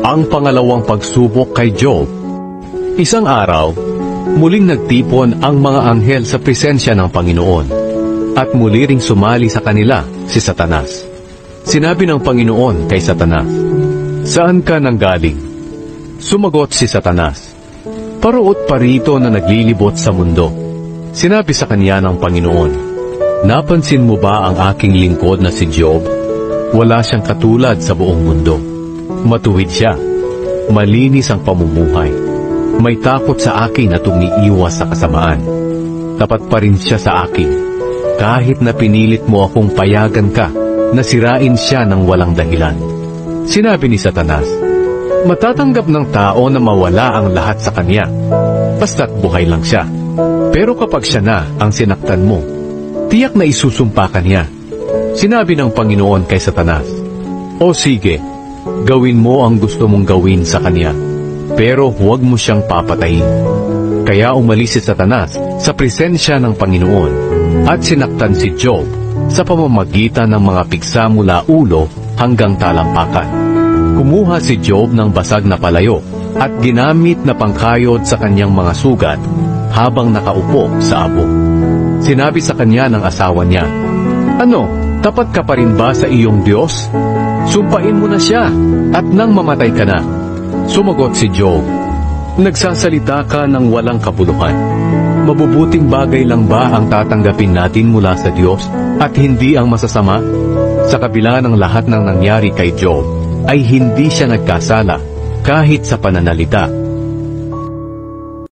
Ang pangalawang pagsubok kay Job. Isang araw, muling nagtipon ang mga anghel sa presensya ng Panginoon, at muli ring sumali sa kanila si Satanas. Sinabi ng Panginoon kay Satanas, "Saan ka nanggaling?" Sumagot si Satanas, "Paruot parito na naglilibot sa mundo." Sinabi sa kanya ng Panginoon, "Napansin mo ba ang aking lingkod na si Job? Wala siyang katulad sa buong mundo. Matuwid siya, malinis ang pamumuhay, may takot sa akin at umiiwas sa kasamaan. Tapat pa rin siya sa akin, kahit na pinilit mo akong payagan ka na sirain siya ng walang dahilan." Sinabi ni Satanas, "Matatanggap ng tao na mawala ang lahat sa kanya, basta't buhay lang siya. Pero kapag siya na ang sinaktan mo, tiyak na isusumpa ka niya." Sinabi ng Panginoon kay Satanas, "O sige, gawin mo ang gusto mong gawin sa kanya, pero huwag mo siyang papatayin." Kaya umalis si Satanas sa presensya ng Panginoon at sinaktan si Job sa pamamagitan ng mga piksa mula ulo hanggang talampakan. Kumuha si Job ng basag na palayo at ginamit na pangkayod sa kanyang mga sugat habang nakaupo sa abo. Sinabi sa kanya ng asawa niya, "Ano, tapat ka pa rin ba sa iyong Diyos? Sumpain mo na siya at nang mamatay ka na." Sumagot si Job, "Nagsasalita ka ng walang kabuluhan. Mabubuting bagay lang ba ang tatanggapin natin mula sa Diyos at hindi ang masasama?" Sa kabila ng lahat ng nangyari kay Job, ay hindi siya nagkasala kahit sa pananalita